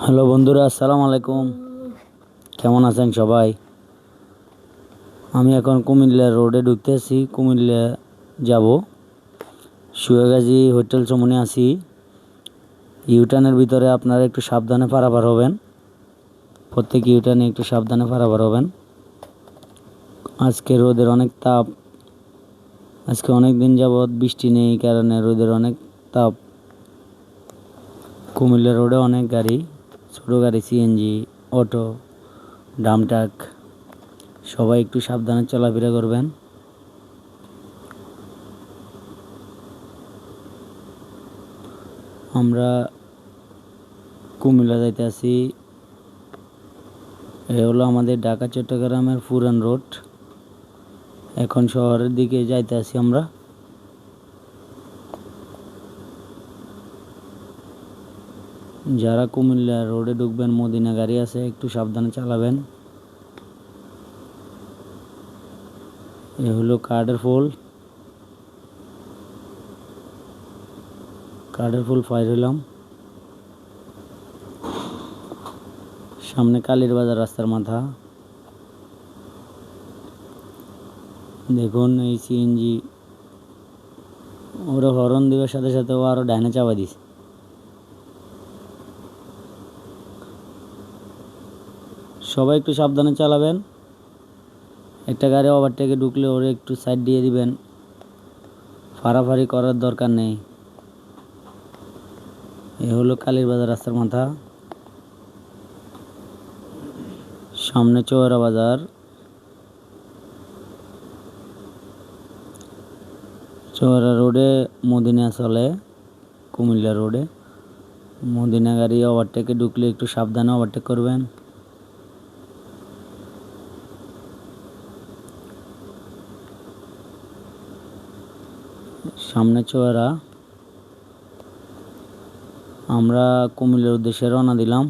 Hello বন্ধুরা, আসসালামু আলাইকুম। কেমন আছেন সবাই? আমি এখন কুমিল্লা রোডে ঢুকতেছি। কুমিল্লা যাব, সুয়াগাজী হোটেল চমনে আছি। ইউটার্নের ভিতরে আপনারা একটু সাবধানে পারাপার হবেন। প্রত্যেক ইউটার্নে একটু সাবধানে পারাপার হবেন। আজকে রোদের অনেক তাপ। আজকে অনেক দিন যাবৎ বৃষ্টি নেই, কারণে রোদের অনেক তাপ। কুমিল্লা রোডে অনেক গাড়ি, ছোটো গাড়ি, সিএনজি, অটো, ডাম ট্রাক, সবাই একটু সাবধানে চলাফেরা করবেন। আমরা কুমিল্লা যাইতে আছি। এ হলো আমাদের ঢাকা চট্টগ্রামের পুরান রোড। এখন শহরের দিকে যাইতে আছি আমরা। যারা কুমিল্লা রোডে ঢুকবেন, মদিনা গাড়ি আছে, একটু সাবধানে চালাবেন। এ হলো কার্ডের ফুল ফায়ার হলাম। সামনে কালীর বাজার রাস্তার মাথা। দেখুন এই সিএনজি, ওরা হরন দেওয়ার সাথে সাথে ও আরো ডাইনে চাপা দিছে। সবাই একটু সাবধানে চালাবেন। একটা গাড়ি ওভারটেকে ঢুকলে ওরে একটু সাইড দিয়ে দিবেন। ফাড়াফাড়ি করার দরকার নেই। এ হলো কালীর বাজার রাস্তার মাথা। সামনে চৌরা বাজার। চৌরা রোডে মদিনা চলে। কুমিল্লা রোডে মদিনা গাড়ি ওভারটেকে ঢুকলে একটু সাবধানে ওভারটেক করবেন। সামনে চৌরা। আমরা কুমিল্লার উদ্দেশ্যে রওনা দিলাম।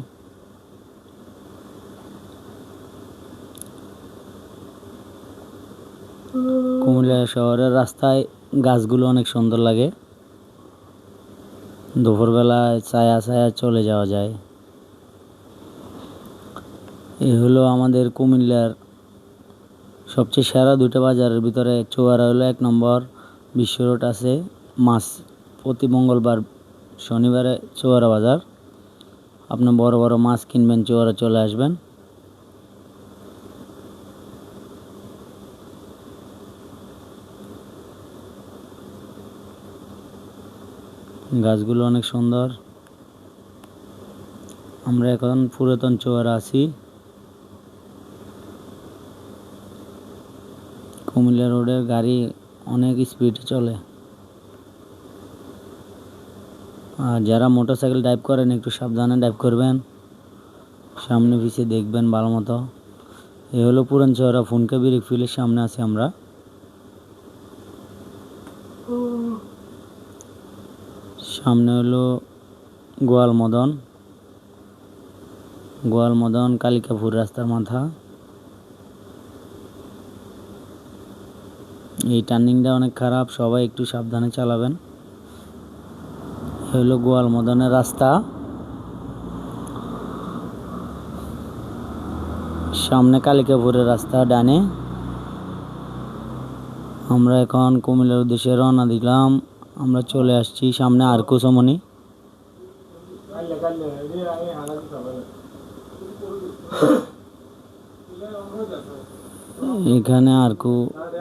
কুমিল্লা শহরের রাস্তায় গাছগুলো অনেক সুন্দর লাগে। দুপুরবেলায় ছায়া ছায়া চলে যাওয়া যায়। এ হলো আমাদের কুমিল্লার সবচেয়ে সেরা দুটো বাজারের ভিতরে। চৌয়ারা হলো 1 নম্বর। বিশ্ব রোড আছে। মাছ প্রতি মঙ্গলবার, শনিবারে চৌয়ারা বাজার। আপনি বড় বড় মাছ কিনবেন, চৌয়ারা চলে আসবেন। গাছগুলো অনেক সুন্দর। আমরা এখন পুরাতন চৌয়ারা আছি। কুমিল্লা রোডের গাড়ি অনেক স্পিডে চলে। আর যারা মোটরসাইকেল ড্রাইভ করেন, একটু সাবধানে ড্রাইভ করবেন। সামনে পিছিয়ে দেখবেন ভালো মতো। এ হলো পুরান চৌরাহা, ফুনকা ব্রিক ফিলের সামনে আছি আমরা। সামনে হলো গোয়ালমদন কালিকাপুর রাস্তার মাথা। এই টার্নিংটা অনেক খারাপ, সবাই একটু সাবধানে চালাবেন। এ হলো গোয়ালমদনের রাস্তা। সামনে কালিকাপুরের রাস্তা ডানে। আমরা এখন কুমিল্লার উদ্দেশ্যে রওনা দিলাম। আমরা চলে আসছি সামনে আরকু চমনি। এখানে আরকু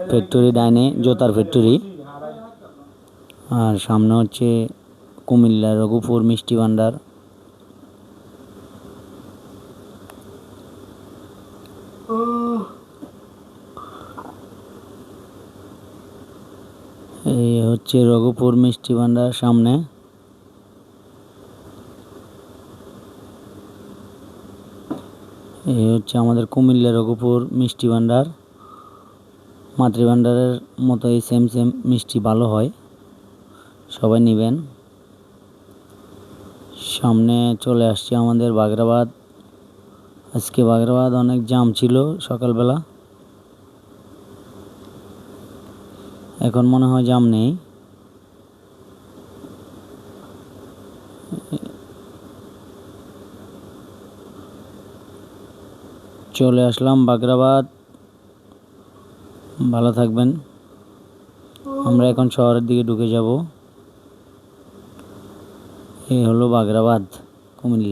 ফ্যাক্টরি ডাইনে, জোতার ফ্যাক্টরি। আর সামনে হচ্ছে কুমিল্লা রঘুপুর মিষ্টি ভান্ডার। এই হচ্ছে রঘুপুর মিষ্টি ভান্ডার সামনে। এই হচ্ছে আমাদের কুমিল্লা রঘুপুর মিষ্টি ভান্ডার। মাতৃভান্ডারের মতো এই সেম মিষ্টি ভালো হয়, সবাই নেবেন। সামনে চলে আসছে আমাদের বাগরাবাদ। আজকে বাগরাবাদ অনেক জ্যাম ছিল সকালবেলা। এখন মনে হয় জ্যাম নেই। চলে আসলাম বাগরাবাদ। ভালো থাকবেন। আমরা এখন শহরের দিকে ঢুকে যাব। এই হলো বাগরাবাদ, কুমিল্লা।